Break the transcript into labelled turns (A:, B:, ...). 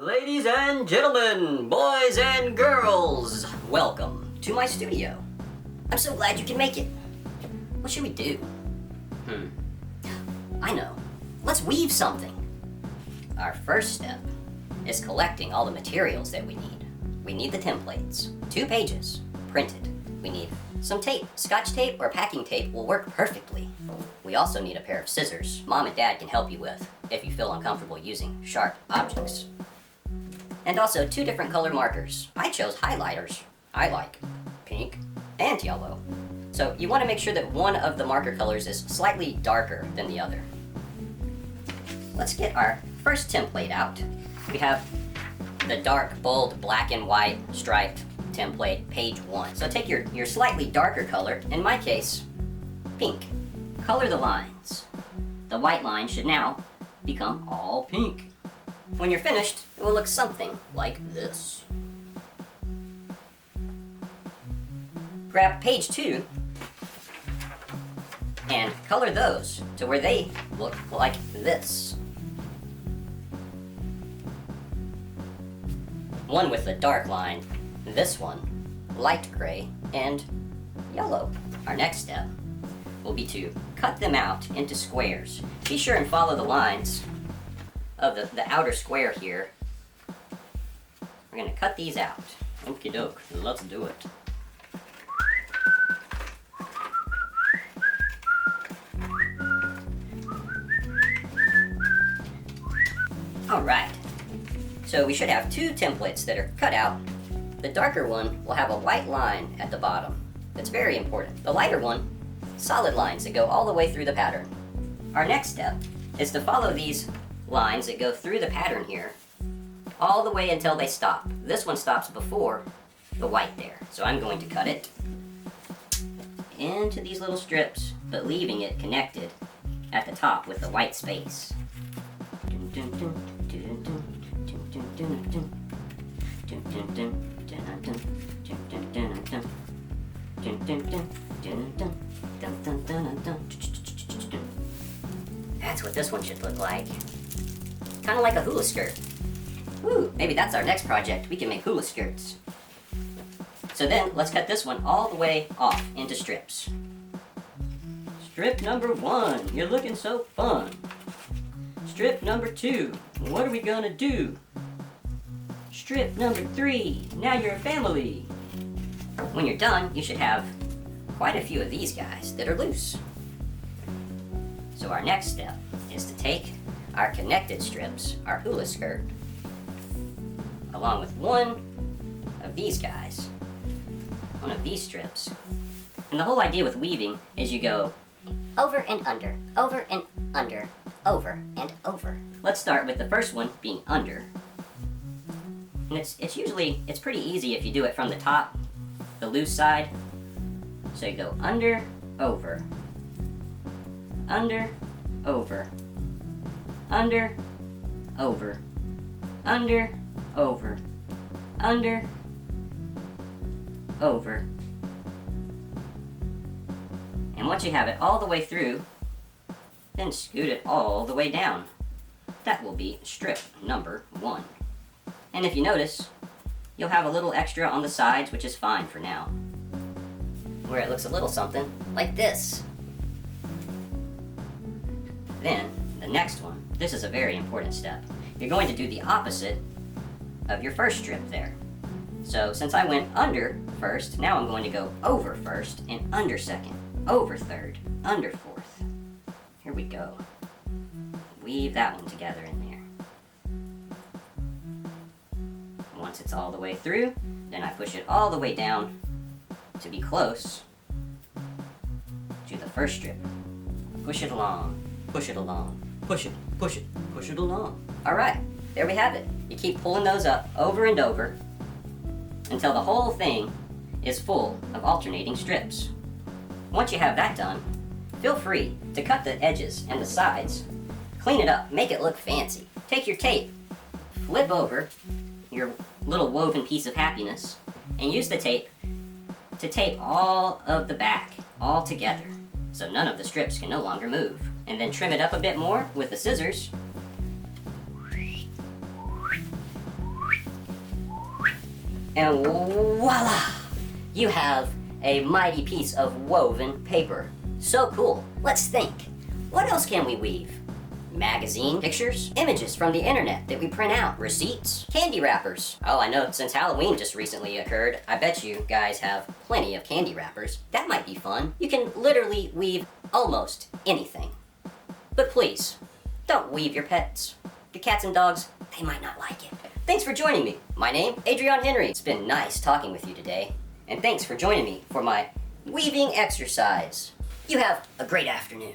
A: Ladies and gentlemen, boys and girls, welcome to my studio. I'm so glad you can make it. What should we do? I know. Let's weave something. Our first step is collecting all the materials that we need. We need the templates, 2 pages, printed. We need some tape. Scotch tape or packing tape will work perfectly. We also need a pair of scissors Mom and Dad can help you with if you feel uncomfortable using sharp objects. And also 2 different color markers. I chose highlighters. I like pink and yellow. So you want to make sure that one of the marker colors is slightly darker than the other. Let's get our first template out. We have the dark, bold, black and white striped template, page 1. So take your slightly darker color, in my case, pink. Color the lines. The white line should now become all pink. When you're finished, it will look something like this. Grab page 2 and color those to where they look like this. One with the dark line, this one light gray and yellow. Our next step will be to cut them out into squares. Be sure and follow the lines of the outer square here. We're gonna cut these out. Okie doke, let's do it. Alright, so we should have 2 templates that are cut out. The darker one will have a white line at the bottom. That's very important. The lighter one, solid lines that go all the way through the pattern. Our next step is to follow these lines that go through the pattern here all the way until they stop. This one stops before the white there. So I'm going to cut it into these little strips, but leaving it connected at the top with the white space. That's what this one should look like. Kind of like a hula skirt. Woo, maybe that's our next project. We can make hula skirts. So then, let's cut this one all the way off into strips. Strip number 1, you're looking so fun. Strip number 2, what are we gonna do? Strip number 3, now you're a family. When you're done, you should have quite a few of these guys that are loose. So our next step is to take our connected strips, our hula skirt, along with one of these guys, one of these strips. And the whole idea with weaving is you go over and under, over and under, over and over. Let's start with the first one being under. And it's pretty easy if you do it from the top, the loose side. So you go under, over, under, over, under, over, under, over, under, over. And once you have it all the way through, then scoot it all the way down. That will be strip number 1. And if you notice, you'll have a little extra on the sides, which is fine for now, where it looks a little something like this. Then, the next one, this is a very important step. You're going to do the opposite of your first strip there. So since I went under first, now I'm going to go over first and under second, over third, under fourth. Here we go. Weave that one together in there. Once it's all the way through, then I push it all the way down to be close to the first strip. Push it along, push it along, push it, push it, push it along. Alright, there we have it. You keep pulling those up over and over until the whole thing is full of alternating strips. Once you have that done, feel free to cut the edges and the sides, clean it up, make it look fancy. Take your tape, flip over your little woven piece of happiness, and use the tape to tape all of the back all together so none of the strips can no longer move. And then trim it up a bit more with the scissors And voila! You have a mighty piece of woven paper. So cool. Let's think. What else can we weave? Magazine pictures, images from the internet that we print out, receipts, candy wrappers. Oh, I know, since Halloween just recently occurred, I bet you guys have plenty of candy wrappers. That might be fun. You can literally weave almost anything. But please, don't weave your pets. The cats and dogs, they might not like it. Thanks for joining me. My name, Adreon Henry. It's been nice talking with you today. And thanks for joining me for my weaving exercise. You have a great afternoon.